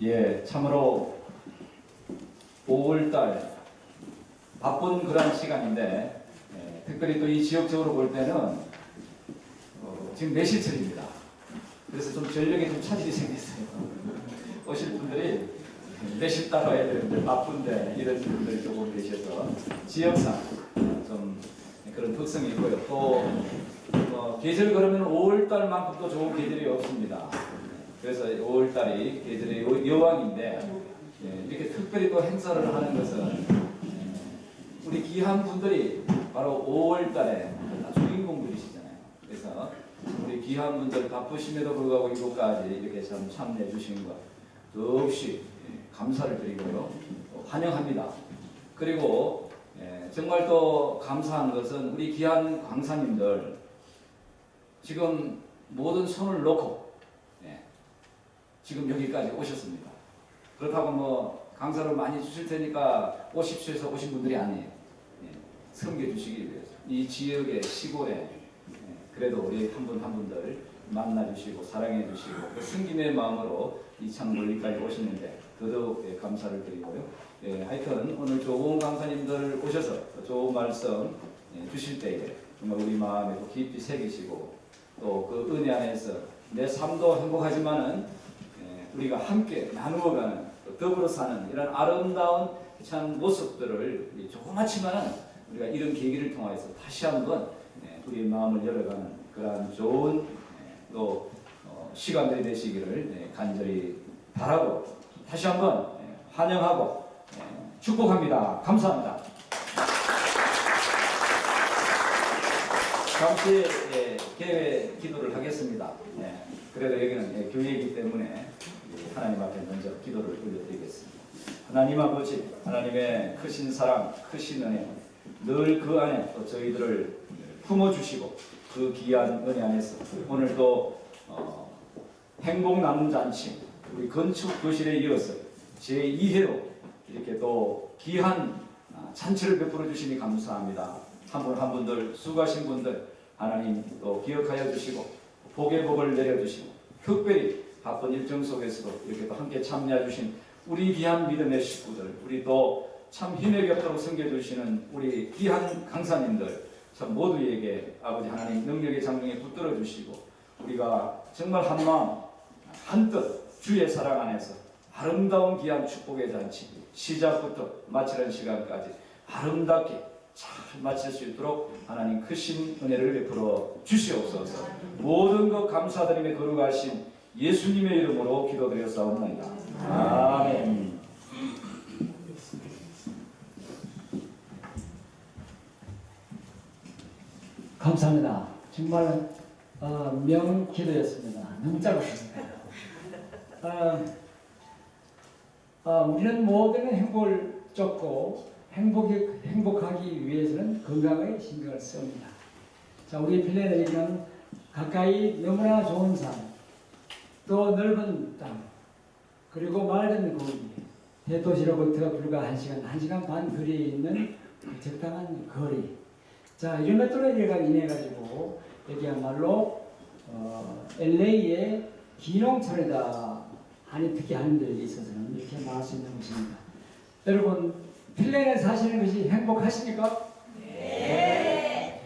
예, 참으로 5월달 바쁜 그런 시간인데, 특별히 또 이 지역적으로 볼 때는 지금 매실철입니다. 그래서 좀 전력에 좀 차질이 생겼어요. 오실 분들이 매실 따라야 되는데 바쁜데 이런 분들이 조금 계셔서 지역상 좀 그런 특성이 있고요. 또 계절 그러면 5월달만큼 또 좋은 계절이 없습니다. 그래서 5월달이 계절의 여왕인데, 이렇게 특별히 또 행사를 하는 것은 우리 귀한 분들이 바로 5월달에 주인공들이시잖아요. 그래서 우리 귀한 분들 바쁘심에도 불구하고 이곳까지 이렇게 참 참여해 주시는 것 더없이 감사를 드리고요, 환영합니다. 그리고 정말 또 감사한 것은 우리 귀한 강사님들 지금 모든 손을 놓고 지금 여기까지 오셨습니다. 그렇다고 뭐 강사를 많이 주실 테니까 오십시오 해서 오신 분들이 아니에요. 섬겨주시기 위해서 이 지역의 시골에 그래도 우리 한 분 한 분들 만나주시고 사랑해주시고 그 승김의 마음으로 이 참 멀리까지 오시는데 더더욱 감사를 드리고요. 하여튼 오늘 좋은 강사님들 오셔서 좋은 말씀 주실 때에 정말 우리 마음에 깊이 새기시고 또 그 은혜 안에서 내 삶도 행복하지만은 우리가 함께 나누어가는 더불어 사는 이런 아름다운 참 모습들을 조그맣지만은 우리가 이런 계기를 통해서 다시 한번 우리의 마음을 열어가는 그러한 좋은 또 시간들이 되시기를 간절히 바라고 다시 한번 환영하고 축복합니다. 감사합니다. 잠시 개회 기도를 하겠습니다. 그래도 여기는 교회이기 때문에 하나님 앞에 먼저 기도를 올려드리겠습니다. 하나님 아버지, 하나님의 크신 사랑, 크신 은혜, 늘 그 안에 또 저희들을 품어주시고 그 귀한 은혜 안에서 오늘도 행복 나눔 잔치, 우리 건축 교실에 이어서 제2회로 이렇게 또 귀한 잔치를 베풀어 주시니 감사합니다. 한 분 한 분들 수고하신 분들 하나님 또 기억하여 주시고 복의 복을 내려주시고 특별히 바쁜 일정 속에서도 이렇게 또 함께 참여해 주신 우리 귀한 믿음의 식구들, 우리 또 참 힘에 겹도록 섬겨주시는 우리 귀한 강사님들 참 모두에게 아버지 하나님 능력의 장중에 붙들어 주시고 우리가 정말 한마음 한뜻 주의 사랑 안에서 아름다운 귀한 축복의 잔치 시작부터 마치는 시간까지 아름답게 잘 마칠 수 있도록 하나님 크신 은혜를 베풀어 주시옵소서. 모든 것 감사드리며 거룩하신 예수님의 이름으로 기도드렸사옵나이다. 아멘. 감사합니다. 정말 명기도였습니다. 너무 짧았습니다. 우리는 모든 행복을 쫓고 행복하기 위해서는 건강에 신경을 씁니다. 자, 우리 필레에게는 가까이 너무나 좋은 산, 또 넓은 땅, 그리고 맑은 공기, 대도시로부터 불과 1시간 반 거리에 있는 적당한 거리. 자, 이런 것들로 인해 가지고 여기야말로 LA의 기농촌이다 하니 특히 하는 데에 있어서는 이렇게 말할 수 있는 것입니다. 여러분, 필레에 사시는 것이 행복하십니까? 네.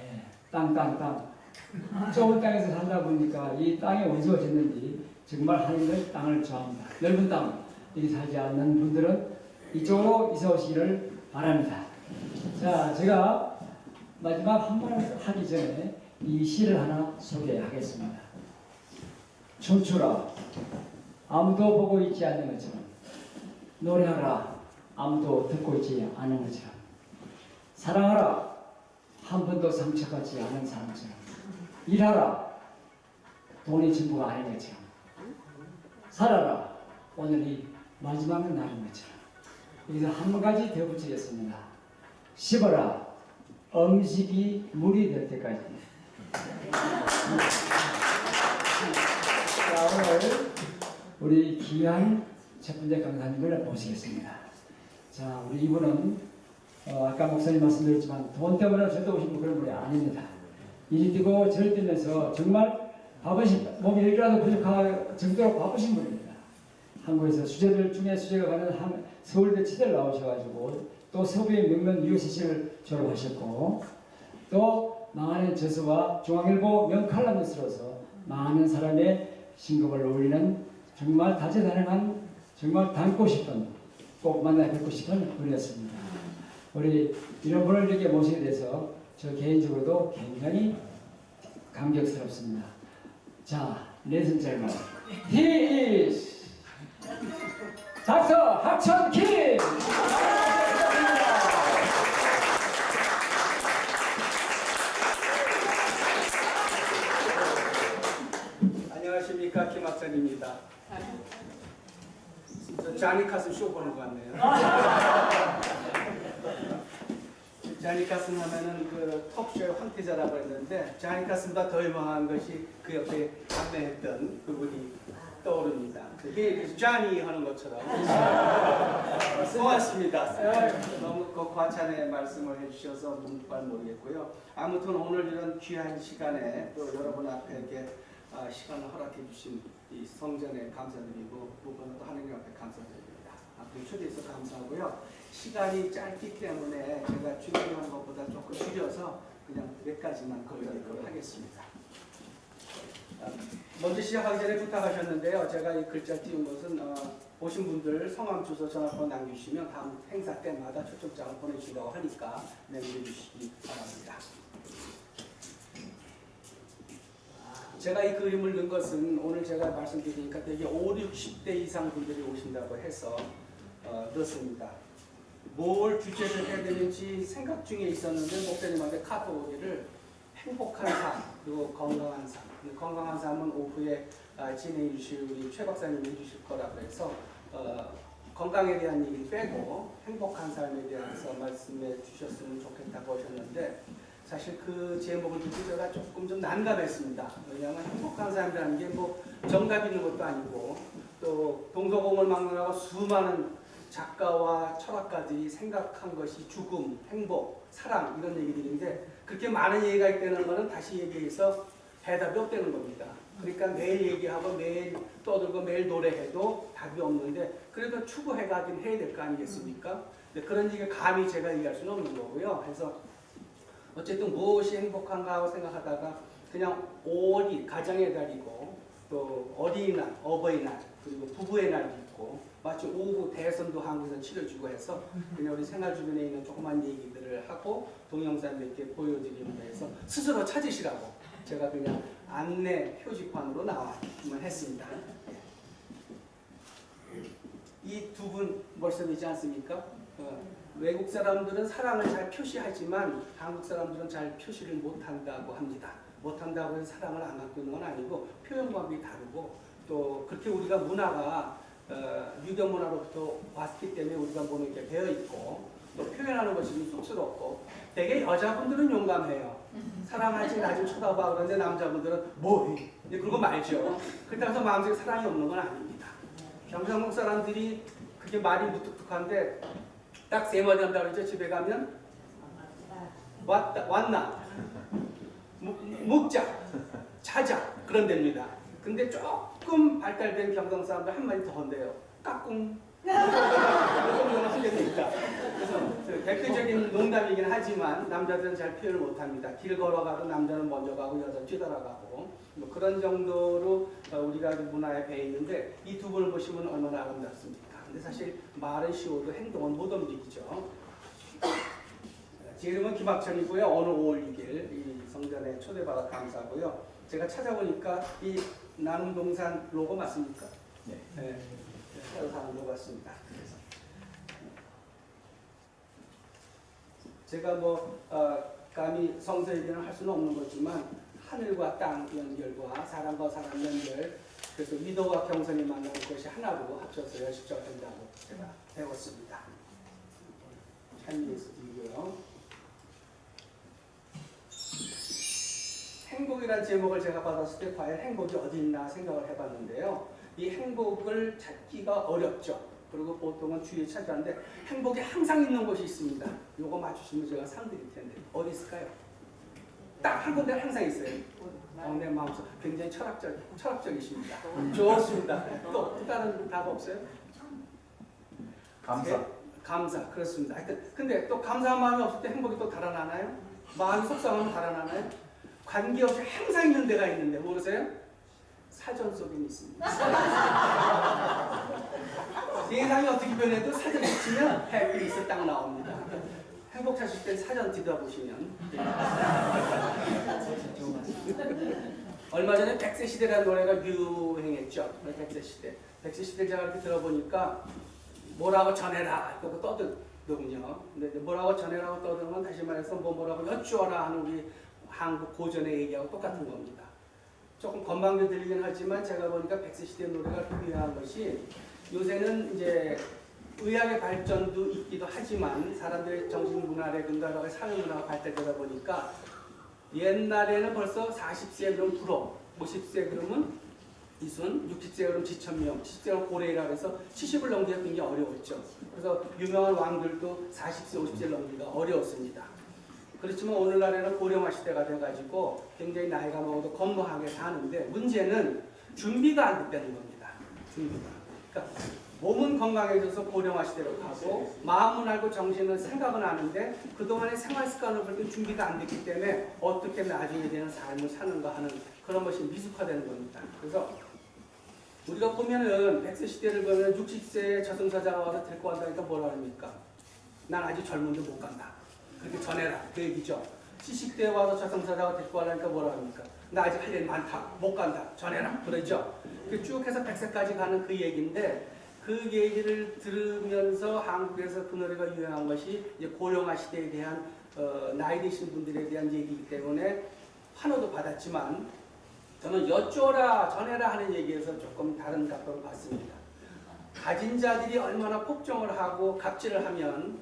땅. 좁은 땅에서 살다 보니까 이 땅이 어디서 졌는지 정말 하나님은 땅을 좋아합니다. 넓은 땅, 여기 살지 않는 분들은 이쪽으로 이사 오시기를 바랍니다. 자, 제가 마지막 한 말을 하기 전에 이 시를 하나 소개하겠습니다. 춤추라, 아무도 보고 있지 않는 것처럼. 노래하라, 아무도 듣고 있지 않은 것처럼. 사랑하라, 한 번도 상처받지 않은 사람처럼. 일하라, 돈이 전부가 아닌 것처럼. 살아라, 오늘이 마지막 날인 것처럼. 여기서 한 가지 더 붙이겠습니다. 씹어라, 음식이 물이 될 때까지. 자, 오늘 우리 귀한 첫 번째 강사님을 모시겠습니다. 자, 우리 이분은 아까 목사님 말씀드렸지만 돈 때문에 절대 오신 그런 분이 아닙니다. 이리 뛰고 저리 뛰면서 정말 바쁘신, 몸이 일이라도 부족할 정도로 바쁘신 분입니다. 한국에서 수재들 중에 수재가 가는 서울대 치대를 나오셔가지고 또 서부의 명문 UCC를 졸업하셨고 또 많은 저서와 중앙일보 명칼럼니스트로서 많은 사람의 신곡을 올리는 정말 다재다능한 정말 닮고 싶은 꼭 만나 뵙고 싶은 분이었습니다. 우리 이런 분을 이렇게 모시게 돼서 저 개인적으로도 굉장히 감격스럽습니다. 자, ladies and gentlemen, he is 닥터 학천킴! 안녕하십니까, 김학선입니다. 자니카스 쇼 보는 것 같네요. 자니카스 하면은 그 톡쇼의 황태자라고 했는데 자니카스보다 더 유명한 것이 그 옆에 안내했던 그분이 떠오릅니다. 그게 자니 하는 것처럼 고맙습니다. 너무 과찬의 말씀을 해주셔서 문발 모르겠고요. 아무튼 오늘 이런 귀한 시간에 또 여러분 앞에 이렇게 시간을 허락해 주신 이 성전에 감사드리고 무엇보다 하느님 앞에 감사드립니다. 앞으로 초대해 주셔서 감사하고요. 시간이 짧기 때문에 제가 준비한 것보다 조금 줄여서 그냥 몇 가지만 걸어드리도록 하겠습니다. 먼저 시작하기 전에 부탁하셨는데요. 제가 이 글자 띄운 것은 오신 분들 성함, 주소, 전화번호 남겨주시면 다음 행사 때마다 초청장을 보내주신다고 하니까 메모해 주시기 바랍니다. 제가 이 그림을 넣은 것은 오늘 제가 말씀드리니까 되게 5, 60대 이상 분들이 오신다고 해서 넣습니다. 뭘 주제를 해야 되는지 생각 중에 있었는데 목사님한테 카톡 오기를 행복한 삶 그리고 건강한 삶. 건강한 삶은 오후에 진행해 주실 우리 최 박사님이 해주실 거라고 해서 건강에 대한 얘기 빼고 행복한 삶에 대해서 말씀해 주셨으면 좋겠다고 하셨는데 사실 그 제목을 듣고 제가 조금 좀 난감했습니다. 왜냐하면 행복한 삶이라는 게 뭐 정답 있는 것도 아니고 또 동서공을 막론하고 수많은 작가와 철학가들이 생각한 것이 죽음, 행복, 사랑 이런 얘기들인데 그렇게 많은 얘기가 있다는 것은 다시 얘기해서 해답이 없다는 겁니다. 그러니까 매일 얘기하고 매일 떠들고 매일 노래해도 답이 없는데 그래도 추구해가긴 해야 될 거 아니겠습니까? 그런 얘기 감히 제가 얘기할 수는 없는 거고요. 그래서 어쨌든 무엇이 행복한가 하고 생각하다가 그냥 5월이 가정의 달이고 또 어린이날, 어버이날 그리고 부부의 날도 있고 마치 오후 대선도 한국에서 치러지고 해서 그냥 우리 생활 주변에 있는 조그만 얘기들을 하고 동영상도 보여드리면서 해서 스스로 찾으시라고 제가 그냥 안내 표지판으로 나왔기만 했습니다. 이 두 분 벌써이지 않습니까? 외국 사람들은 사랑을 잘 표시하지만 한국 사람들은 잘 표시를 못한다고 합니다. 못한다고 해서 사랑을 안 갖고 있는 건 아니고 표현 방법이 다르고 또 그렇게 우리가 문화가 유교 문화로부터 왔기 때문에 우리가 몸에 이렇게 배어 있고 또 표현하는 것이 좀 쑥스럽고 되게 여자분들은 용감해요. 사랑하지 나 좀 쳐다봐 그런데 남자분들은 뭐해? 그러고 말죠. 그렇다고 해서 마음속에 사랑이 없는 건 아닙니다. 경상도 사람들이 그게 말이 무뚝뚝한데 딱 세 마디 한다고 그러죠. 집에 가면 왔나 묵자 자자 그런 데입니다. 근데 조금 발달된 경상 사람들 한마디 더 한대요. 까꿍 하게 됩니다. 그래서 대표적인 농담이긴 하지만 남자들은 잘 표현을 못합니다. 길 걸어가도 남자는 먼저 가고 여자는 뒤돌아가고 뭐 그런 정도로 우리가 문화에 배어 있는데 이 두 분을 보시면 얼마나 아름답습니까? 근데 사실 말은 쉬워도 행동은 못 움직이죠. 제 이름은 김학천이고요. 오늘 5월 6일 이 성전에 초대받아 감사하고요. 제가 찾아보니까 이 나눔동산 로고 맞습니까? 네. 새로 사는 로고 같습니다. 제가 뭐 감히 성서 얘기는 할 수는 없는 거지만 하늘과 땅 연결과 사람과 사람 연결 그래서 위도와 경선이 만나는 것이 하나로 합쳐서 열십자가 된다고 제가 배웠습니다. 찬미에서 드리고요. 행복이라는 제목을 제가 받았을 때 과연 행복이 어디 있나 생각을 해봤는데요. 이 행복을 찾기가 어렵죠. 그리고 보통은 주위에 찾아하는데 행복이 항상 있는 곳이 있습니다. 요거 맞추시면 제가 상 드릴 텐데 어디 있을까요? 딱 한 군데 항상 있어요. 내 마음속 굉장히 철학적이십니다. 좋습니다. 또 다른 답 없어요? 감사. 감사, 그렇습니다. 하여튼 근데 또 감사한 마음이 없을 때 행복이 또 달아나나요? 마음이 속상하면 달아나나요? 관계없이 항상 있는 데가 있는데 모르세요? 사전 속에 있습니다. 세상이 어떻게 변해도 사전 치면 해피리스 딱 나옵니다. 행복 찾으실 때 사전 뒤져보시면 얼마 전에 100세 시대라는 노래가 유행했죠. 100세 시대. 100세 시대 제가 이렇게 들어보니까 뭐라고 전해라 이러고 떠들더군요. 근데 뭐라고 전해라고 떠드는 다시 말해서 뭐라고 여쭈어라 하는 우리 한국 고전의 얘기하고 똑같은 겁니다. 조금 건방져 들리긴 하지만 제가 보니까 100세 시대 노래가 유행한 것이 요새는 이제 의학의 발전도 있기도 하지만 사람들의 정신문화의 근간하고 사회문화가 발달되다 보니까 옛날에는 벌써 40세 그러면 불어, 50세 그러면 이순, 60세 그러면 지천명, 70세는 고래라 해서 70을 넘기기가 굉장히 어려웠죠. 그래서 유명한 왕들도 40세, 50세를 넘기기가 어려웠습니다. 그렇지만 오늘날에는 고령화 시대가 돼가지고 굉장히 나이가 먹어도 건강하게 사는데 문제는 준비가 안 됐다는 겁니다. 준비가. 그러니까 몸은 건강해져서 고령화 시대로 가고 마음은 알고 정신은 생각은 하는데 그동안의 생활 습관을 볼 때 준비가 안 됐기 때문에 어떻게 나중에 되는 삶을 사는가 하는 그런 것이 미숙화되는 겁니다. 그래서 우리가 보면은 100세 시대를 보면 60세 저승사자가 와서 데리고 간다니까 뭐라 합니까? 난 아직 젊은데 못 간다. 그렇게 전해라. 그 얘기죠. 70대에 와서 저승사자가 데리고 가려니까 뭐라 합니까? 나 아직 할 일 많다. 못 간다. 전해라. 그러죠. 쭉 해서 100세까지 가는 그 얘기인데 그 얘기를 들으면서 한국에서 그 노래가 유행한 것이 이제 고령화 시대에 대한 나이 드신 분들에 대한 얘기이기 때문에 환호도 받았지만 저는 여쭈어라 전해라 하는 얘기에서 조금 다른 각도로 봤습니다. 가진 자들이 얼마나 폭정을 하고 갑질을 하면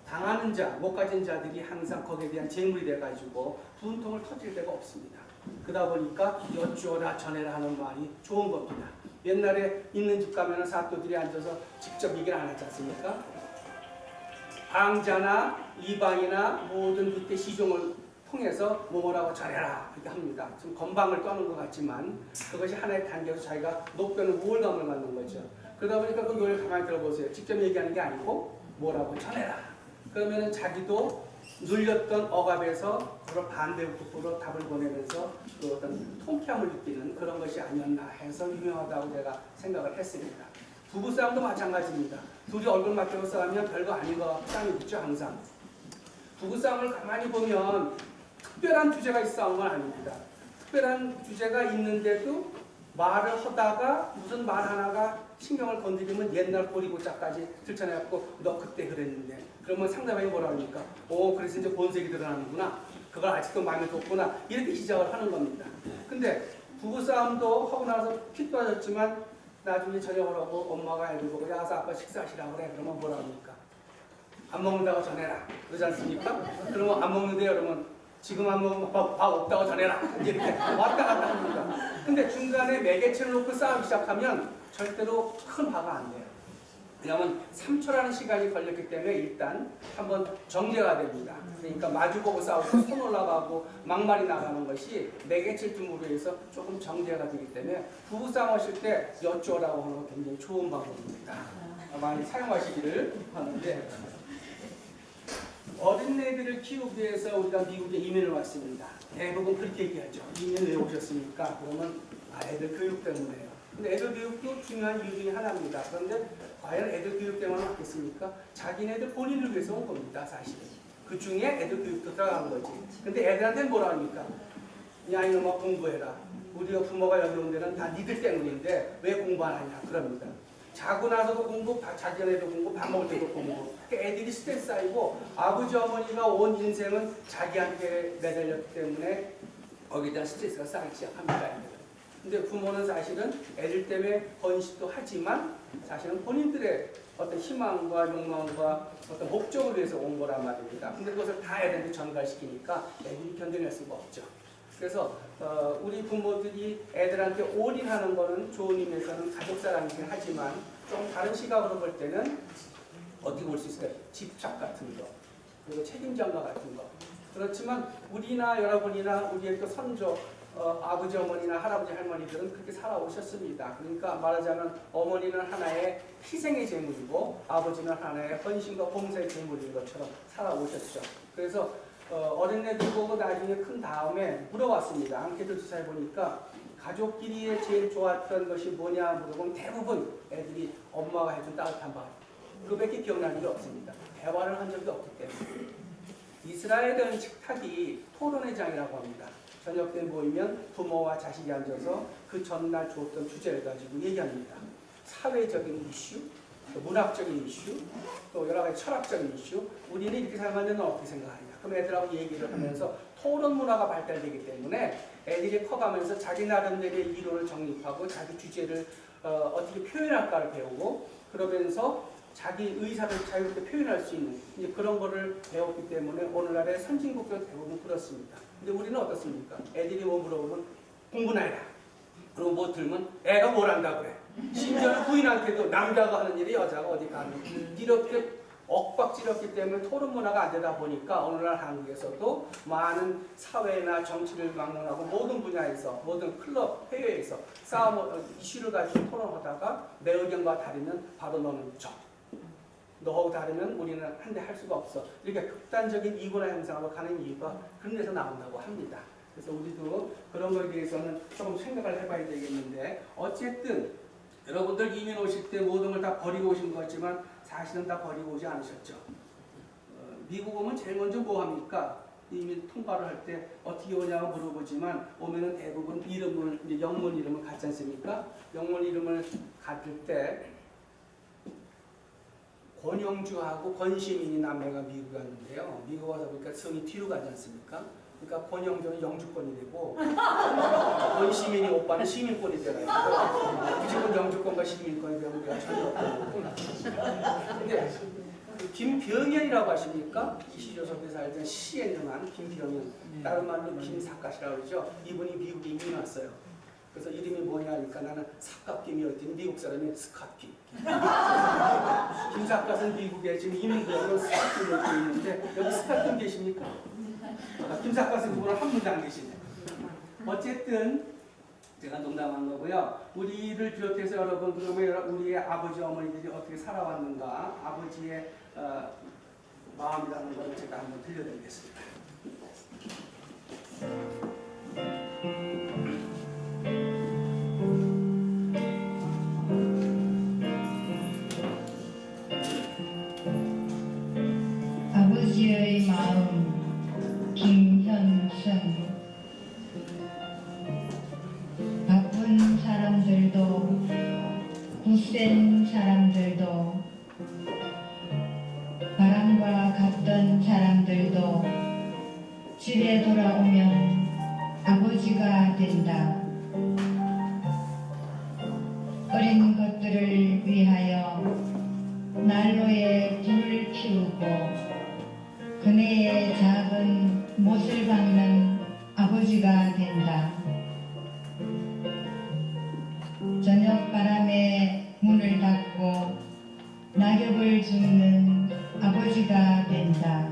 당하는 자, 못 가진 자들이 항상 거기에 대한 재물이 돼가지고 분통을 터질 데가 없습니다. 그러다 보니까 여쭈어라 전해라 하는 말이 좋은 겁니다. 옛날에 있는 집 가면 사또들이 앉아서 직접 얘기를 안 하지 않습니까? 방자나 이방이나 모든 밑에 시종을 통해서 뭐라고 전해라 이렇게 합니다. 좀 건방을 떠는 것 같지만 그것이 하나의 단계에서 자기가 높여는 우월감을 갖는 거죠. 그러다 보니까 그 노래를 가만히 들어보세요. 직접 얘기하는 게 아니고 뭐라고 전해라. 그러면 자기도 눌렸던 억압에서 그걸 반대급부로 답을 보내면서 그 어떤 통쾌함을 느끼는 그런 것이 아니었나 해서 유명하다고 제가 생각을 했습니다. 부부싸움도 마찬가지입니다. 둘이 얼굴 맞대고 싸우면 별거 아닌 거 싸움이 있죠 항상. 부부싸움을 가만히 보면 특별한 주제가 있어 싸운 건 아닙니다. 특별한 주제가 있는데도 말을 하다가 무슨 말 하나가 신경을 건드리면 옛날 꼬리고짜까지 들춰내갖고 너 그때 그랬는데 그러면 상대방이 뭐라 합니까? 오 그래서 이제 본색이 드러나는구나. 그걸 아직도 마음에 뒀구나. 이렇게 시작을 하는 겁니다. 근데 부부싸움도 하고 나서 피 빠졌지만 나중에 저녁을 하고 엄마가 애들 보고 야서 아빠 식사하시라고 그래. 그러면 뭐라 합니까? 안 먹는다고 전해라. 그러지 않습니까? 그러면 안 먹는데요. 그러면 지금 안 먹으면 밥 없다고 전해라. 이렇게 왔다 갔다 합니다. 근데 중간에 매개체를 놓고 싸우기 시작하면 절대로 큰 화가 안 돼요. 왜냐하면 3초라는 시간이 걸렸기 때문에 일단 한번 정제가 됩니다. 그러니까 마주보고 싸우고 손 올라가고 막말이 나가는 것이 매개체 등으로 해서 조금 정제가 되기 때문에 부부싸움 하실 때 여쭈어라고 하는 건 굉장히 좋은 방법입니다. 많이 사용하시기를 하는데 어린애들을 키우기 위해서 우리가 미국에 이민을 왔습니다. 대부분 그렇게 얘기하죠. 이민 왜 오셨습니까? 그러면 애들 교육 때문에요. 근데 애들 교육도 중요한 이유 중에 하나입니다. 그런데 과연 애들 교육 때문에 왔겠습니까? 자기네들 본인을 위해서 온 겁니다. 사실은. 그 중에 애들 교육도 들어가는 거지. 근데 애들한테는 뭐라 합니까? 야 이놈아 공부해라. 우리가 부모가 여기 온 데는 다 니들 때문인데 왜 공부 안 하냐 그럽니다. 자고 나서도 공부, 자기네도 공부, 밥 먹을 때도 공부. 그러니까 애들이 스트레스 쌓이고 아버지 어머니가 온 인생은 자기한테 매달렸기 때문에 거기에 대한 스트레스가 쌓이기 시작합니다. 근데 부모는 사실은 애들 때문에 번식도 하지만 사실은 본인들의 어떤 희망과 욕망과 어떤 목적을 위해서 온 거란 말입니다. 근데 그것을 다 애들한테 전달시키니까 애들이 견뎌낼 수가 없죠. 그래서 우리 부모들이 애들한테 올인하는 거는 좋은 의미에서는 가족사랑이긴 하지만 좀 다른 시각으로 볼 때는 어떻게 볼 수 있을까요? 집착 같은 거, 그리고 책임장가 같은 거. 그렇지만 우리나 여러분이나 우리의 또 선조 아버지 어머니나 할아버지 할머니들은 그렇게 살아오셨습니다. 그러니까 말하자면 어머니는 하나의 희생의 제물이고 아버지는 하나의 헌신과 봉사의 제물인 것처럼 살아오셨죠. 그래서 어린애들 보고 나중에 큰 다음에 물어봤습니다. 앙케이트 조사해 보니까 가족끼리 제일 좋았던 것이 뭐냐 물어보면 대부분 애들이 엄마가 해준 따뜻한 밥 그밖에 기억나는 게 없습니다. 대화를 한 적이 없기 때문에. 이스라엘은 식탁이 토론의 장이라고 합니다. 저녁 때 모이면 부모와 자식이 앉아서 그 전날 주었던 주제를 가지고 얘기합니다. 사회적인 이슈, 또 문학적인 이슈, 또 여러 가지 철학적인 이슈, 우리는 이렇게 살면 너 어떻게 생각하냐. 그럼 애들하고 얘기를 하면서 토론 문화가 발달되기 때문에 애들이 커가면서 자기 나름대로의 이론을 정립하고 자기 주제를 어떻게 표현할까를 배우고 그러면서 자기 의사를 자유롭게 표현할 수 있는 이제 그런 거를 배웠기 때문에 오늘날의 선진국도 대부분 그렇습니다. 근데 우리는 어떻습니까? 애들이 뭐 물어보면 공부나 해라. 그리고 뭐 들면 애가 뭘 한다고 그래. 심지어는 부인한테도 남자가 하는 일이 여자가 어디 가는 이렇게 엇박지렸기 때문에 토론 문화가 안 되다 보니까 오늘날 한국에서도 많은 사회나 정치를 막론하고 모든 분야에서 모든 클럽 회의에서 싸움 이슈를 가지고 토론하다가 내 의견과 다르면 바로 너는 너하고 다르면 우리는 한 대 할 수가 없어. 이렇게 극단적인 이고나 형상으로 가는 이유가 그런 데서 나온다고 합니다. 그래서 우리도 그런 거에 대해서는 조금 생각을 해봐야 되겠는데 어쨌든 여러분들 이민 오실 때 모든 걸 다 버리고 오신 것 같지만 사실은 다 버리고 오지 않으셨죠. 미국 오면 제일 먼저 뭐 합니까? 이민 통과를 할 때 어떻게 오냐고 물어보지만 오면은 대부분 이름을 이제 영문 이름을 갖지 않습니까? 영문 이름을 갖을 때 권영주하고 권시민이 남매가 미국 갔는데요. 미국 와서 보니까 성이 뒤로 가지 않습니까? 그러니까 권영주는 영주권이 되고 권시민이 오빠는 시민권이 되어가지고 무조건 영주권과 시민권이 되면 우리가 전혀 없고 근데 김병현이라고 하십니까? 이시조선에 살던 시에 능한 김병현 다른 말로 김사갓이라고 그러죠. 이분이 미국에 이민 왔어요. 그래서 이름이 뭐냐 하니까 나는 삭갓김이었더니 미국 사람이 스캇김. 김사갓은 미국에 지금 이민구역으로 스캇김을 입고 있는데 여기 스캇김 계십니까? 김사갓은 그분은 한 분도 안 계시네. 어쨌든 제가 농담한 거고요. 우리를 비롯해서 여러분 그러면 우리의 아버지 어머니들이 어떻게 살아왔는가 아버지의 마음이라는 걸 제가 한번 들려드리겠습니다. 아버지의 마음 김현선. 바쁜 사람들도 굳센 사람들도 바람과 같던 사람들도 집에 돌아오면 아버지가 된다. 어린 것들을 위하여 난로에 불을 피우고 그네의 작은 못을 박는 아버지가 된다. 저녁 바람에 문을 닫고 낙엽을 줍는 아버지가 된다.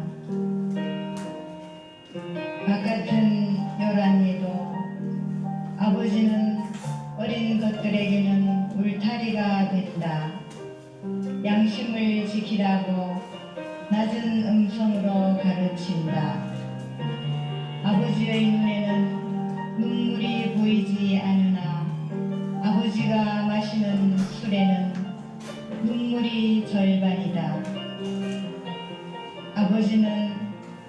바깥은 요란해도 아버지는 어린 것들에게는 울타리가 된다. 양심을 지키라고 낮은 음성으로 가르친다. 아버지의 눈에는 눈물이 보이지 않으나 아버지가 마시는 술에는 눈물이 절반이다. 아버지는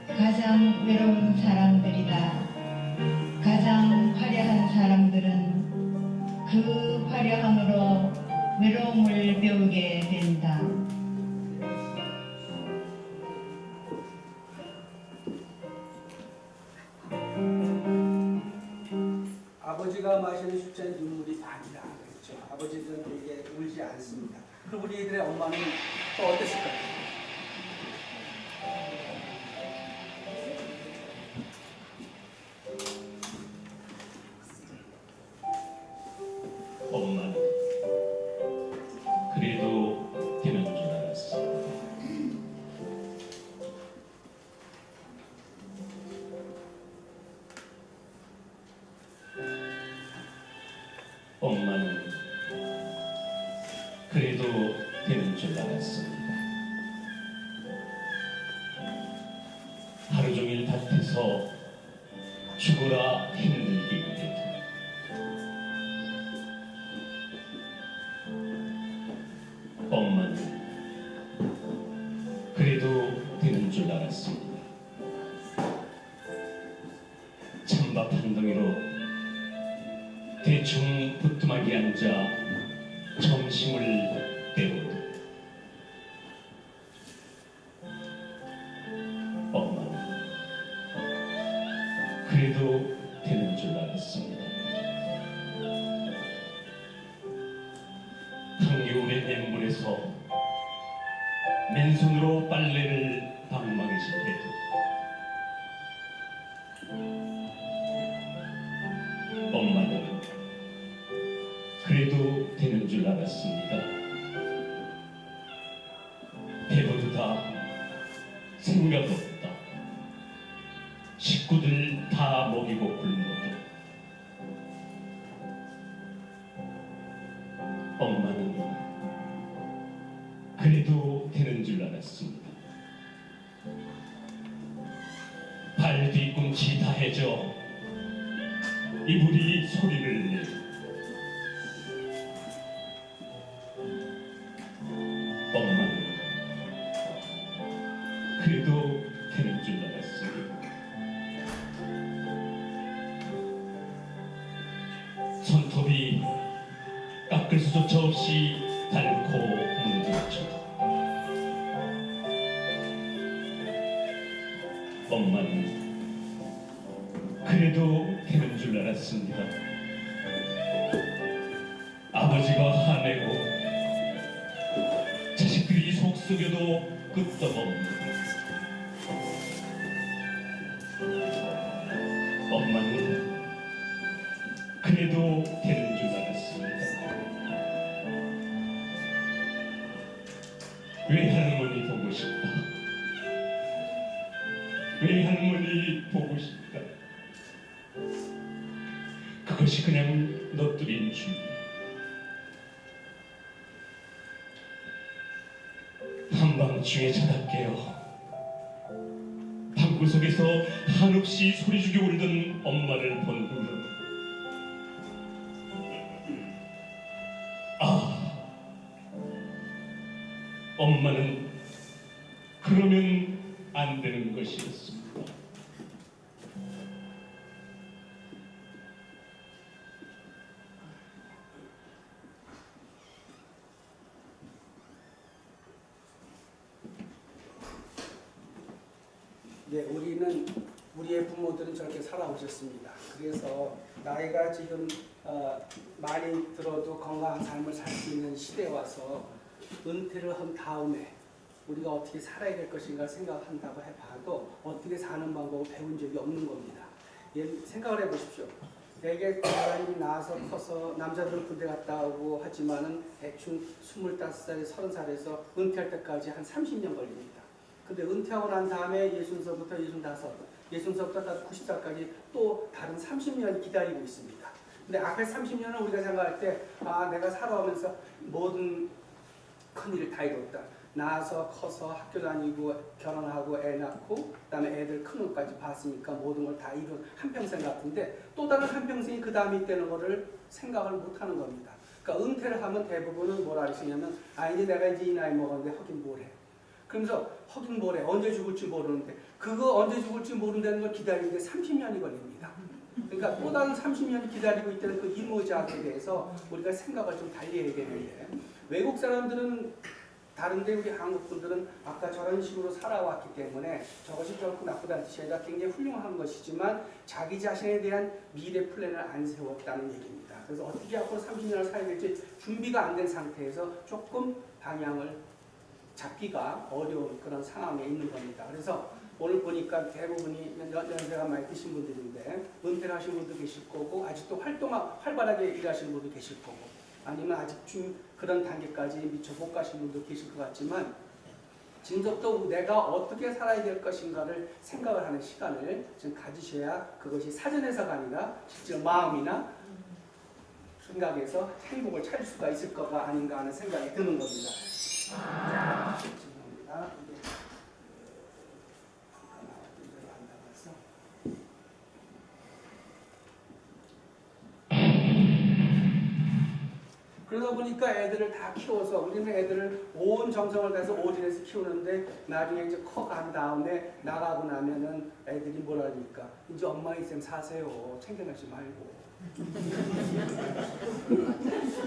가장 외로운 사람들이다. 가장 화려한 사람들은 그 화려함으로 외로움을 배우게 된다. 아버지가 마시는 술잔에 눈물이 반이다 그랬죠. 아버지들은 되게 울지 않습니다. 그럼 우리 애들의 엄마는 또 어땠을까요? 엄마는 그래도 되는 줄 알았어. 엄마는 그래도 되는 줄 알았습니다. 하루 종일 밭에서 죽어라 힘들게 일해도 엄마는 그래도 되는 줄 알았습니다. 찬밥 한 덩이로 대충 부뚜막에 앉아 점심을 때우고 엄마는 그래도 되는 줄 알았습니다. 한겨울의 맹물에서 맨손으로 빨래를 방망이실 때도 엄마는 그래도 되는 줄 알았습니다. 배부르다, 생각 없다, 식구들 다 먹이고 굶어도 엄마는 그래도 되는 줄 알았습니다. 발 뒤꿈치 다 해져 이불이 소리를 내고 엄마는 그래도 되는 줄 알았습니다. 손톱이 깎을 수조차 없이 닳고 물들죠. 엄마는 그래도 되는 줄 알았습니다. 아버지가 화내고 자식들이 속 썩여도 끄떡없는 엄마는 그래도 되는 줄 알았습니다. 외할머니 보고 싶다. 외할머니 보고 싶다. 그것이 그냥 너뚜린 줄. 한밤중에 자다 깨어 방구석에서 한없이 소리주게 울던 엄마를 본 후로 엄마는 그러면 안 되는 것이었습니다. 네, 우리의 부모들은 저렇게 살아오셨습니다. 그래서 나이가 지금 많이 들어도 건강한 삶을 살 수 있는 시대에 와서 은퇴를 한 다음에 우리가 어떻게 살아야 될 것인가 생각한다고 해봐도 어떻게 사는 방법을 배운 적이 없는 겁니다. 생각을 해보십시오. 대개 사람이 나와서 커서 남자들은 군대 갔다 오고 하지만은 대충 25살에 30살에서 은퇴할 때까지 한 30년 걸립니다. 근데 은퇴하고 난 다음에 60서부터 60서부터 90살까지 또 다른 30년이 기다리고 있습니다. 근데 앞에 30년을 우리가 생각할 때 내가 살아오면서 모든 큰일을 다 이뤘다. 낳아서 커서 학교 다니고 결혼하고 애 낳고 그다음에 애들 크는 것까지 봤으니까 모든 걸 다 이룬 한평생 같은데 또 다른 한평생이 그 다음에 있다는 거를 생각을 못하는 겁니다. 그러니까 은퇴를 하면 대부분은 뭐라 하시냐면 이제 내가 이제 이 나이 먹었는데 하긴 뭘 해. 그러면서 하긴 뭘 해. 언제 죽을지 모르는데 그거 언제 죽을지 모른다는 걸 기다리는데 30년이 걸립니다. 그러니까 또 다른 30년이 기다리고 있다는 그 이모작에 대해서 우리가 생각을 좀 달리 해야 되는데 외국 사람들은 다른데 우리 한국 분들은 아까 저런 식으로 살아왔기 때문에 저것이 결코 나쁘다는 뜻이 아니라 굉장히 훌륭한 것이지만 자기 자신에 대한 미래 플랜을 안 세웠다는 얘기입니다. 그래서 어떻게 앞으로 30년을 살아야 될지 준비가 안 된 상태에서 조금 방향을 잡기가 어려운 그런 상황에 있는 겁니다. 그래서 오늘 보니까 대부분이 연세가 많이 드신 분들인데 은퇴를 하신 분도 계실 거고 아직도 활발하게 일하시는 분도 계실 거고 아니면 아직 그런 단계까지 미처 못 가신 분도 계실 것 같지만 지금부터 내가 어떻게 살아야 될 것인가를 생각을 하는 시간을 좀 가지셔야 그것이 사전에서가 아니라 실제 마음이나 생각에서 행복을 찾을 수가 있을 거가 아닌가 하는 생각이 드는 겁니다. 자, 죄송합니다. 이게 안 나가서. 그러다 보니까 애들을 다 키워서 우리는 애들을 온 정성을 다해서 오진에서 키우는데 나중에 이제 커간 다음에 나가고 나면은 애들이 뭐라니까 이제 엄마 인생 사세요. 챙겨내지 말고.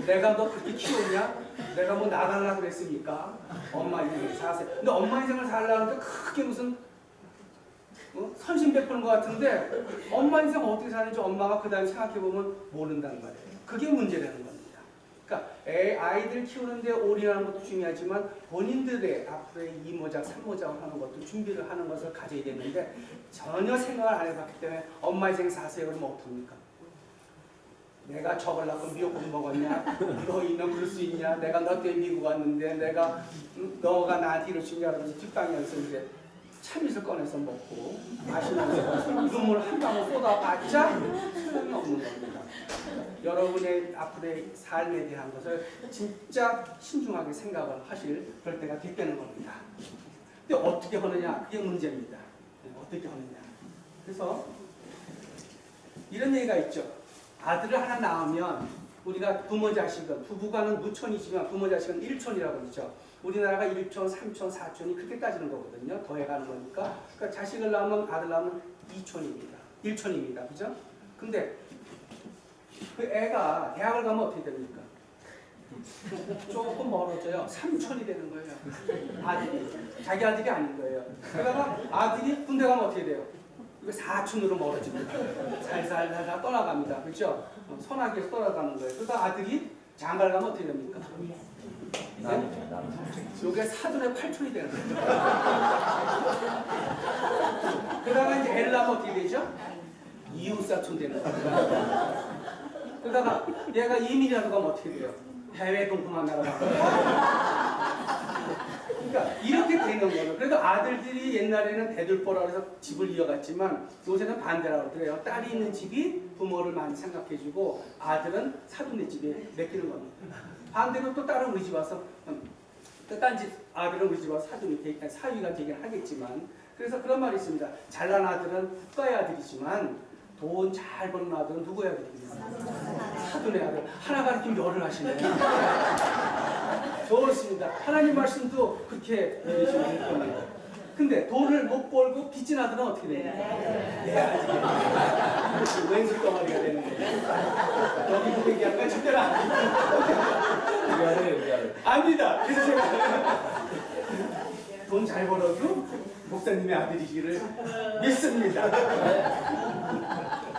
내가 너 그렇게 키웠냐? 내가 뭐 나가려고 그랬습니까? 엄마 인생 사세요. 근데 엄마 인생을 살려는데 크게 무슨 선심 베푸는 것 같은데 엄마 인생 어떻게 사는지 엄마가 그 다음에 생각해보면 모른다는 말이에요. 그게 문제라는 겁니다. 그러니까 아이들 키우는데 올인하는 것도 중요하지만 본인들의 앞으로의 2모작, 3모작을 하는 것도 준비를 하는 것을 가져야 되는데 전혀 생각을 안 해봤기 때문에 엄마 인생 사세요. 그러면 어떡합니까? 내가 저걸 낳고 미역국 먹었냐? 너희는 그럴 수 있냐? 내가 너 때문에 미국 왔는데 내가 너가 나한테 이럴 수 있냐? 그러면서 뒷방에서 이제 참이슬 꺼내서 먹고 마시면서 눈물 한 방울 쏟아봤자 소용이 없는 겁니다. 여러분의 앞으로의 삶에 대한 것을 진짜 신중하게 생각을 하실 그럴 때가 됐다는 겁니다. 근데 어떻게 하느냐? 그게 문제입니다. 어떻게 하느냐? 그래서 이런 얘기가 있죠. 아들을 하나 낳으면 우리가 부모 자식은 부부간은 무촌이지만 부모 자식은 일촌이라고 그러죠. 우리나라가 1촌, 3촌, 4촌이 그렇게 따지는 거거든요. 더해가는 거니까. 그러니까 자식을 낳으면 아들 낳으면 2촌입니다. 1촌입니다. 그죠? 근데 그 애가 대학을 가면 어떻게 됩니까? 조금 멀어져요. 3촌이 되는 거예요. 아들이. 자기 아들이 아닌 거예요. 그러다가 아들이 군대 가면 어떻게 돼요? 이거 4촌으로 멀어집니다. 살살 떠나갑니다. 그렇죠? 선하게 떠나가는 거예요. 그러다 아들이 장가를 가면 어떻게 됩니까? 요게 사돈의 8촌이 되는 거예요. 그러다가 이제 애를 낳으면 어떻게 되죠? 이웃사촌 되는 거예요. 그러다가 얘가 이민이라도 가면 어떻게 돼요? 해외 동포만 나가고. 그러니까 이렇게 되는 거예요. 그래도 아들들이 옛날에는 대들보라 해서 집을 이어갔지만 요새는 반대라고 그래요. 딸이 있는 집이 부모를 많이 생각해주고 아들은 사돈네 집에 맡기는 겁니다. 반대로 또 딸은 우리 집 와서 딴 집 아들은 우리 집 와서 사위가 되긴 하겠지만 그래서 그런 말이 있습니다. 잘난 아들은 국가의 아들이지만 돈 잘 버는 아들은 누구의 아들입니까? 사돈의 아들. 하나가 이렇게 멸을 하시네요. 좋습니다. 하나님 말씀도 그렇게 믿으시면 될 겁니다. 근데 돈을 못 벌고 빚진 아들은 어떻게 됩니까? 내 아들이 왼수 덩어리가 되는 거예요. 여기 그 얘기하는 건 절대로 안 위아래. 압니다. 그래서 제가 돈 잘 벌어도 목사님의 아들이기를 믿습니다.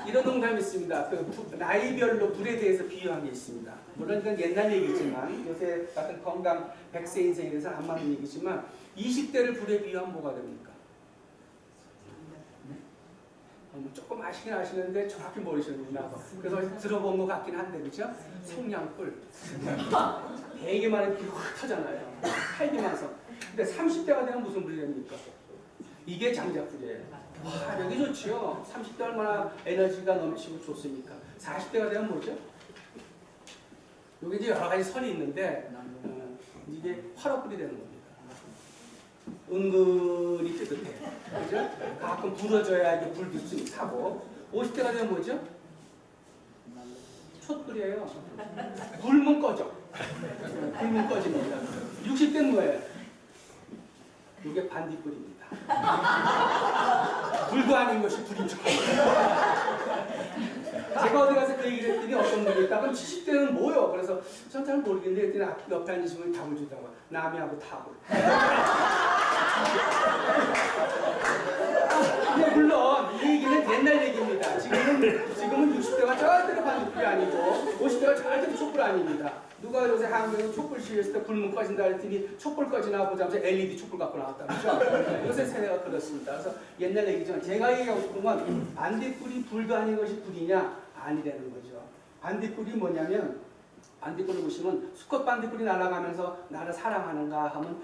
이런 농담이 있습니다. 그 나이별로 불에 대해서 비유한 게 있습니다. 물론 이건 옛날 얘기지만 요새 같은 건강 100세 인생에 대해서 안 맞는 얘기지만 20대를 불에 비유하면 뭐가 됩니까? 조금 아시긴 아시는데 정확히 모르시는구나. 그래서 들어본 것 같긴 한데 그죠? 성냥불. 되게만 이렇게 확 터잖아요. 활기만서. 근데 30대가 되면 무슨 불이 됩니까? 이게 장작불이에요. 화력이 좋지요. 30대 얼마나 에너지가 넘치고 좋습니까? 40대가 되면 뭐죠? 여기 이제 여러 가지 선이 있는데 이게 화력불이 되는 겁니다. 은근히 뜨뜻해. 그죠? 가끔 불어줘야 이게 불도 좀 타고. 50대가 되면 뭐죠? 촛불이에요. 불면 꺼져. 불면 꺼집니다. 60대는 뭐예요? 이게 반딧불입니다. 불도 아닌 것이 불인 척합니다. 제가 어디 가서 그 얘기를 했더니 어떤 분이 있다. 그럼 70대는 뭐요? 그래서 전 잘 모르겠는데 했더니 옆에 앉으신 분이 답을 주더라고요. 남이하고 탑을. 근데 물론 이 얘기는 옛날 얘기입니다. 지금은 60대가 절대로 반딧불이 아니고 50대가 절대로 촛불 아닙니다. 누가 요새 한국에서 촛불 시위했을 때 불문 꺼진다 했더니 촛불 꺼지나 보자면서 LED 촛불 갖고 나왔다. 그렇죠? 요새 세대가 그렇습니다. 그래서 옛날 얘기지만 제가 얘기하고 싶은 건 반딧불이 불도 아닌 것이 불이냐? 아니라는 거죠. 반딧불이 뭐냐면 반딧불을 보시면 수컷 반딧불이 날아가면서 나를 사랑하는가 하면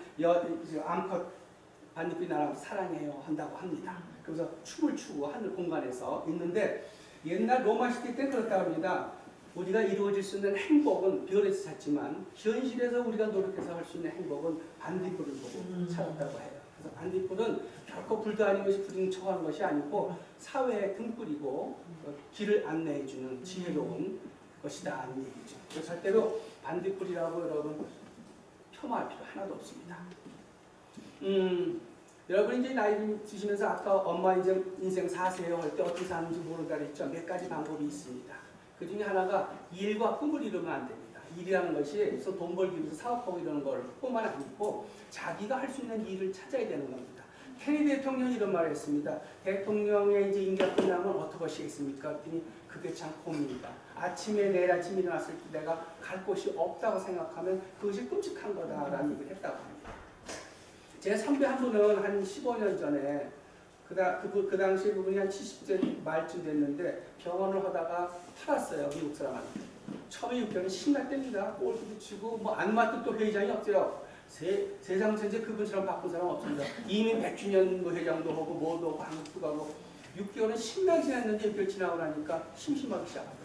암컷 반딧불이 날아가면서 사랑해요 한다고 합니다. 그래서 춤을 추고 하늘 공간에서 있는데 옛날 로마 시대 때는 그렇다고 합니다. 우리가 이루어질 수 있는 행복은 별에서 찾지만 현실에서 우리가 노력해서 할 수 있는 행복은 반딧불을 보고 찾았다고 해요. 그래서 반딧불은 결코 불도 아닌 것이 불이 처하는 것이 아니고 사회의 등불이고 길을 안내해주는 지혜로운 것이다 하는 얘기죠. 그래서 절대로 반딧불이라고 여러분 폄하할 필요 하나도 없습니다. 여러분 이제 나이 드시면서 아까 엄마 이제 인생 사세요 할 때 어떻게 사는지 모른다 그랬죠. 몇 가지 방법이 있습니다. 그 중에 하나가 일과 꿈을 이루면 안 됩니다. 일이라는 것이 그래서 돈 벌기 위해서 사업하고 이러는 걸 뿐만 아니고 자기가 할 수 있는 일을 찾아야 되는 겁니다. 케네디 대통령이 이런 말을 했습니다. 대통령의 이제 임기가 끝나면 어떻게 하시겠습니까? 그랬더니 그게 참 고민이다. 아침에 내일 아침 일어났을 때 내가 갈 곳이 없다고 생각하면 그것이 끔찍한 거다라는 얘기를 했다고 합니다. 제 선배 한 분은 한 15년 전에 그 당시에 그분이 한 70세 말쯤 됐는데 병원을 하다가 팔았어요. 미국 사람한테. 처음에 6개월은 신났답니다. 골프도 치고 뭐 안 맞도 또 회장이 없어요. 세상 전체 그분처럼 바쁜 사람 없습니다. 이미 100주년 뭐 회장도 하고 뭐도 하고 한국도 가고 6개월은 신나게 지났는데 6개월 지나고 나니까 심심하기 시작하더래요.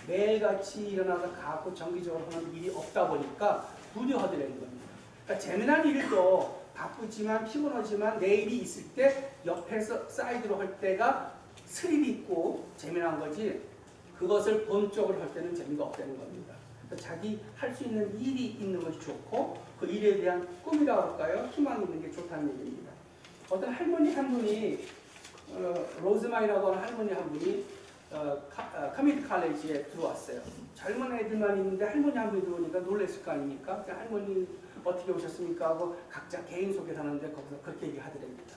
매일같이 일어나서 가고 정기적으로 하는 일이 없다 보니까 두려워하더라는 겁니다. 그러니까 재미난 일도 바쁘지만 피곤하지만 내일이 있을 때 옆에서 사이드로 할 때가 스릴이 있고 재미난 거지 그것을 본적으로 할 때는 재미가 없다는 겁니다. 그러니까 자기 할 수 있는 일이 있는 것이 좋고 그 일에 대한 꿈이라고 할까요? 희망이 있는 게 좋다는 얘기입니다. 어떤 할머니 한 분이 로즈마이라고 하는 할머니 한 분이 커뮤니티 칼리지에 들어왔어요. 젊은 애들만 있는데 할머니 한 분이 들어오니까 놀랬을 거 아닙니까? 할머니 어떻게 오셨습니까? 하고 각자 개인 소개를 하는데 거기서 그렇게 얘기하더랍니다.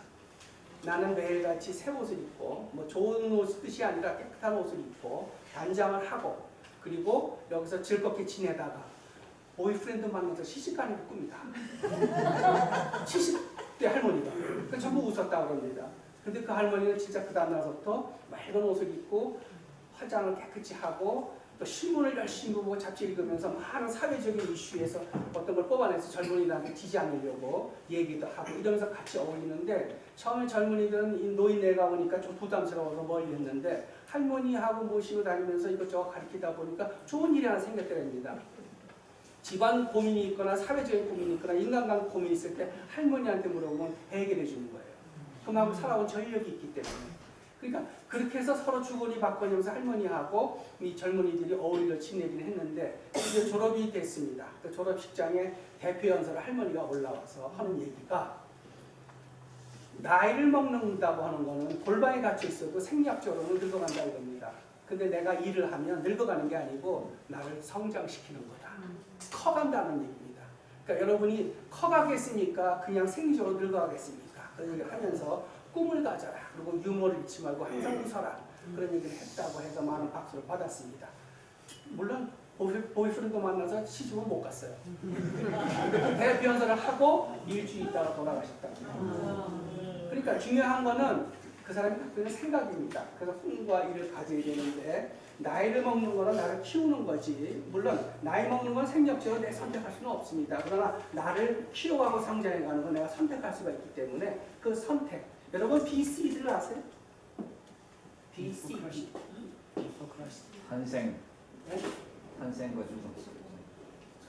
나는 매일같이 새 옷을 입고 뭐 좋은 옷 뜻이 아니라 깨끗한 옷을 입고 단장을 하고 그리고 여기서 즐겁게 지내다가 보이프렌드 만나서 시집가는 게 꿈이다. 70대 할머니가. 그러니까 전부 웃었다고 그럽니다. 근데 그 할머니는 진짜 그 다음날부터 맑은 옷을 입고 화장을 깨끗이 하고 또 신문을 열심히 보고 잡지 읽으면서 많은 사회적인 이슈에서 어떤 걸 뽑아내서 젊은이들한테 지지 않으려고 얘기도 하고 이러면서 같이 어울리는데 처음에 젊은이들은 이 노인네가 오니까 좀 부담스러워서 멀리 했는데 할머니하고 모시고 다니면서 이것저것 가르치다 보니까 좋은 일이 하나 생겼더랍니다. 집안 고민이 있거나 사회적인 고민이 있거나 인간관계 고민이 있을 때 할머니한테 물어보면 해결해 주는 거예요. 그만큼 살아온 전력이 있기 때문에. 그러니까 그렇게 해서 서로 주거니 받거니 하면서 할머니하고 이 젊은이들이 어울려 지내기는 했는데 이제 졸업이 됐습니다. 그 졸업식장에 대표 연설을 할머니가 올라와서 하는 얘기가 나이를 먹는다고 하는 거는 골반에 갇혀 있어도 생리학적으로는 늙어간다 이겁니다. 근데 내가 일을 하면 늙어가는 게 아니고 나를 성장시키는 거다. 커간다는 얘기입니다. 그러니까 여러분이 커가겠습니까? 그냥 생리적으로 늙어가겠습니까? 그런 얘기를 하면서 꿈을 가져라. 그리고 유머를 잃지 말고 항상 웃어라. 그런 얘기를 했다고 해서 많은 박수를 받았습니다. 물론 보이프렌드 만나서 시집은 못 갔어요. 대표 연설을 하고 일주일 있다가 돌아가셨답니다. 그러니까 중요한 거는 그 사람이 갖고 있는 생각입니다. 그래서 꿈과 일을 가져야 되는데 나이를 먹는 거는 나를 키우는 거지. 물론 나이 먹는 건 생략적으로 내가 선택할 수는 없습니다. 그러나 나를 키워가고 성장해가는 건 내가 선택할 수가 있기 때문에 그 선택. 여러분 BCD를 아세요? BCD. 탄생 네? 탄생과 주성.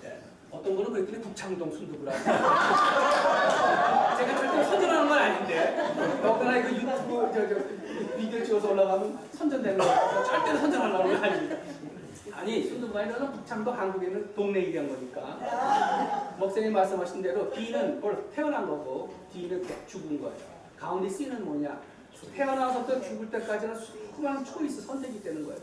네. 어떤 분은 그랬더니 북창동 순두부라고. 제가 절대 선전하는 건 아닌데. 더구나 이거 유튜브 비디오 찍어서 올라가면 선전되는 거 절대로 선전하려는 건 아닙니다. 아니 순두부가 아니라 북창동 한국에 있는 동네 이런 거니까. 목사님 말씀하신 대로 B는 태어난 거고 D는 죽은 거예요. 가운데 C는 뭐냐? 태어나서부터 죽을 때까지는 수많은 초이스 선택이 되는 거예요.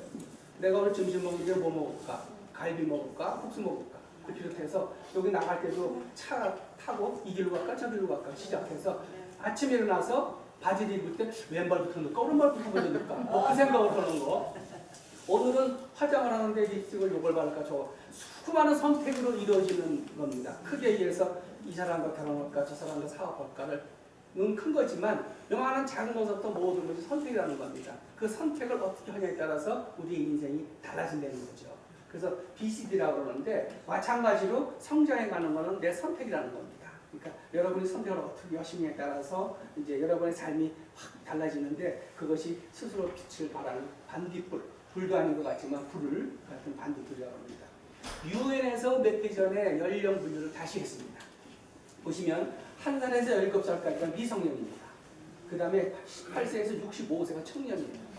내가 오늘 점심 먹을 때 뭐 먹을까? 갈비 먹을까? 국수 먹을까? 그 비롯해서 여기 나갈 때도 차 타고 이 길로 갈까? 저 길로 갈까? 시작해서 아침에 일어나서 바지를 입을 때 왼발부터 넣을까? 오른발부터 먼저 넣을까? 뭐 그 생각을 하는 거. 오늘은 화장을 하는데 립스틱을 요걸 바를까? 저 수많은 선택으로 이루어지는 겁니다. 크게 얘기해서 이 사람과 결혼할까? 저 사람과 사업할까를 는 큰 거지만 요만한 작은 것부터 모든 것이 선택이라는 겁니다. 그 선택을 어떻게 하냐에 따라서 우리의 인생이 달라진다는 거죠. 그래서 BCD라고 그러는데 마찬가지로 성장해가는 것은 내 선택이라는 겁니다. 그러니까 여러분이 선택을 어떻게 하시냐에 따라서 이제 여러분의 삶이 확 달라지는데 그것이 스스로 빛을 발하는 반딧불, 불도 아닌 것 같지만 불을 같은 반딧불이라고 합니다. 유엔에서 몇 개 전에 연령 분류를 다시 했습니다. 보시면 1살에서 17살까지가 미성년입니다. 그 다음에 18세에서 65세가 청년이에요.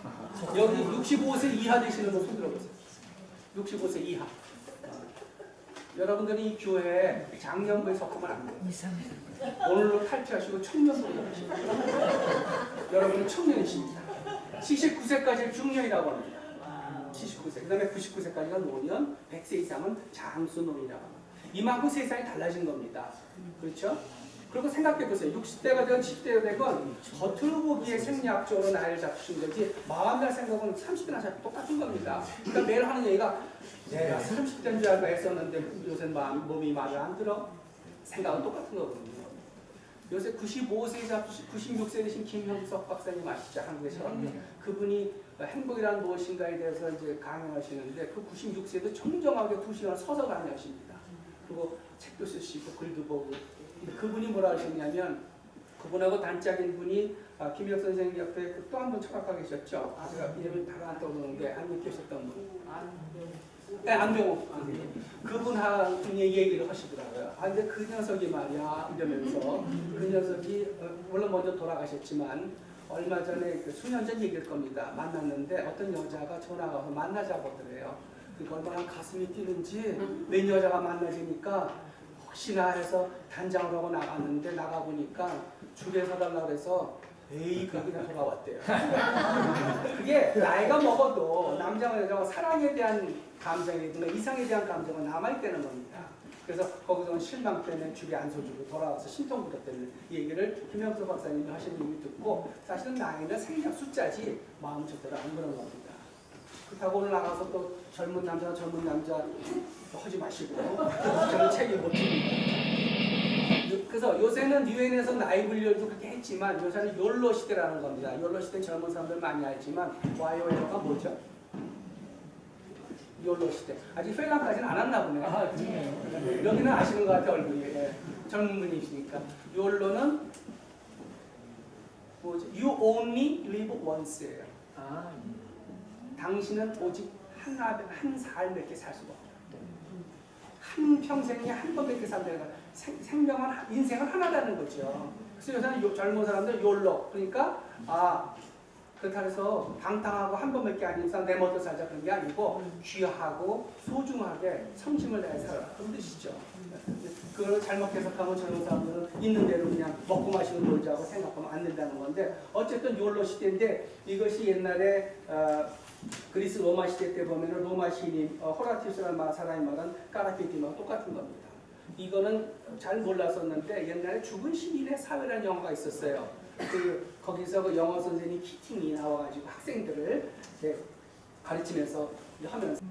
여기 65세 이하 되시는 분 손 들어보세요. 65세 이하. 여러분들이 이 교회에 장년부에 속하면 안 돼요. 오늘로 탈퇴하시고 청년부로 가시고 여러분은 청년이십니다. 79세까지는 중년이라고 합니다. 79세. 그 다음에 99세까지가 노년, 100세 이상은 장수노인이라고 합니다. 이만큼 세상이 달라진 겁니다. 그렇죠? 그리고 생각해보세요. 60대가 되건 70대가 되건 겉으로 보기에 생리학적으로 나이를 잡으신 거지 마음날 생각은 30대나 잡고 똑같은 겁니다. 그러니까 매일 하는 얘기가 내가 30대인 줄 알고 애썼는데 요새 몸이 말을 안 들어? 생각은 똑같은 거거든요. 요새 95세, 96세 되신 김형석 박사님 아시죠? 한국에서는 그분이 행복이란 무엇인가에 대해서 이제 강연하시는데 그 96세도 청정하게 2시간 서서 강연하십니다. 그리고 책도 쓰시고 글도 보고. 근데 그분이 뭐라 하셨냐면 그분하고 단짝인 분이 김혁 선생님 옆에 또 한 분 철학가 계셨죠? 제가 이름이 바로 안 떠오르는데 안 계셨던 분. 네, 안병호 선생님. 그분이 얘기를 하시더라고요. 근데 그 녀석이 말이야 이러면서 그 녀석이 물론 먼저 돌아가셨지만 얼마 전에 수년 전 얘기일 겁니다. 만났는데 어떤 여자가 전화가 와서 만나자고 하더래요. 그러니까 얼마나 가슴이 뛰는지 웬 여자가 만나지니까 혹시나 해서 단장을 하고 나갔는데 나가보니까 줄에 서달라고 해서 에이가 그냥 돌아왔대요. 그게 나이가 먹어도 남자와 여자가 사랑에 대한 감정이든가 이상에 대한 감정은 남아있다는 겁니다. 그래서 거기서 실망 때문에 줄이 안 서주고 돌아와서 심통부터 때문에 이 얘기를 김영수 박사님이 하시는 얘기 듣고 사실은 나이는 생략 숫자지 마음 절대로 안 그런 겁니다. 그렇다고 오늘 나가서 또 젊은 남자 하지 마시고 저는 책임 못 집니다. 그래서 요새는 유엔에서 나이 분류도 그렇게 했지만 요새는 욜로 시대라는 겁니다. 욜로 시대는 젊은 사람들 많이 알지만 YOLO가 뭐죠? 욜로 시대. 아직 펠랑까지는 안 왔나 보네요. 그러네요. 여기는 아시는 것 같아요, 얼굴이. 예. 젊은 분이시니까. 욜로는 뭐죠? You only live once예요. 당신은 오직 한 살밖에 살 수가 없다. 한 평생에 한 번밖에 산다는 생명은 인생은 하나라는 거죠. 그래서 요새는 젊은 사람들 욜로 그러니까 그렇다 해서 방탕하고 한 번밖에 안 인상 내 멋대로 살자 그런 게 아니고 귀하고 소중하게 성심을 다해 살아라 그런 뜻이죠. 그걸 잘못 해석하면 젊은 사람들은 있는 대로 그냥 먹고 마시고 놀자고 생각하면 안 된다는 건데 어쨌든 욜로 시대인데 이것이 옛날에 그리스 로마 시대 때 보면 로마 시인 호라티우스라는 사람이 말한 까라페티와 똑같은 겁니다. 이거는 잘 몰랐었는데 옛날에 죽은 시인의 사회라는 영화가 있었어요. 거기서 그 영어 선생님 키팅이 나와가지고 학생들을 가르치면서 하면서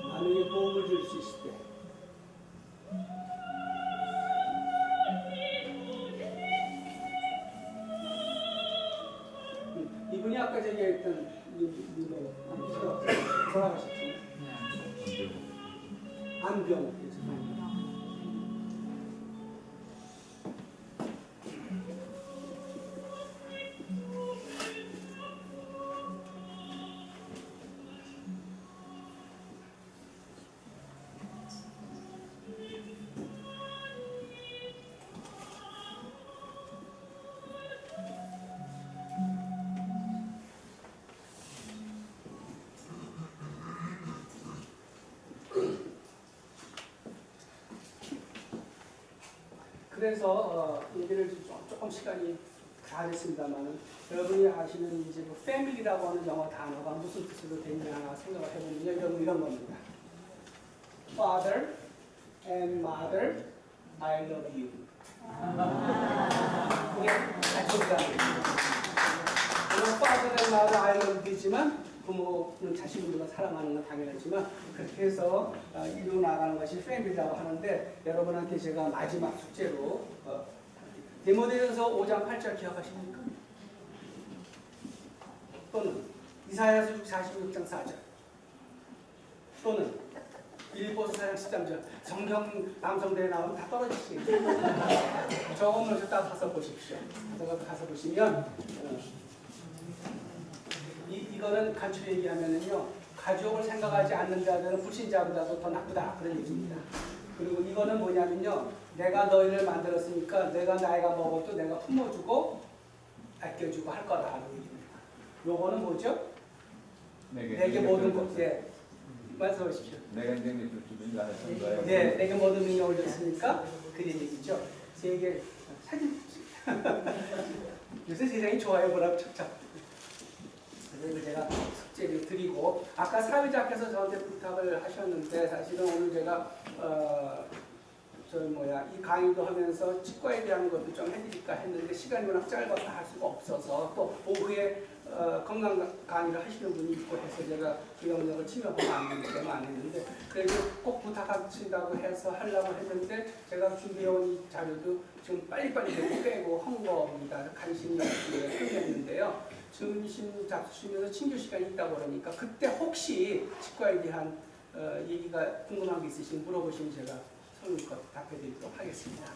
나누게 도움을 줄 수 있을 때 이분이 아까 제가 했던 돌아가셨죠? 안병 그래서 얘기를 조금 시간이 다 됐습니다만 여러분이 아시는 이제 뭐 패밀리라고 하는 영어 단어가 무슨 뜻으로 되느냐 생각을 해보면요 이런 겁니다. Father and Mother, I love you. 그게 가족이라는 겁니다. father and mother I love you지만 부모는 자식들과 사랑하는 건 당연하지만 그렇게 해서 이루어 나가는 것이 패밀리라고 하는데 여러분한테 제가 마지막 숙제로 디모데전서 5장 8절 기억하십니까? 또는 이사야서 46장 4절 또는 빌립보서 4장 13절 성경 남성대에 나오면 다 떨어지시겠죠. 저거 먼저 딱 가서 보십시오. 가서 보시면 이거는 간추려 얘기하면은요 가족을 생각하지 않는 자들은 불신자보다도 더 나쁘다 그런 얘기입니다. 그리고 이거는 뭐냐면요 내가 너희를 만들었으니까 내가 나이가 먹어도 내가 품어주고 아껴주고 할 거다라는 얘기입니다. 요거는 뭐죠? 내게 모든 것 말씀하십시오. 내가 인생을 주는 자는 선거예요. 네, 내게 모든 능력을 줬으니까 그런 얘기죠. 세계 사진 요새 세상이 좋아요 뭐라고 척척. 그래서 제가 숙제를 드리고 아까 사회자께서 저한테 부탁을 하셨는데 사실은 오늘 제가 이 강의도 하면서 치과에 대한 것도 좀 해드릴까 했는데 시간이 워낙 짧아서 할 수가 없어서 또 오후에 건강 강의를 하시는 분이 있고 해서 제가 그 영역을 침해하면 안 되기 때문에 안 했는데 그래도 꼭 부탁하신다고 해서 하려고 했는데 제가 준비해온 이 자료도 지금 빨리빨리 빼고 한 겁니다. 간신히 끝냈는데요. 증신 잡수시면서 친교 시간이 있다고 그러니까 그때 혹시 치과에 대한 얘기가 궁금한 게 있으시면 물어보시면 제가 성의껏 답해드리도록 하겠습니다.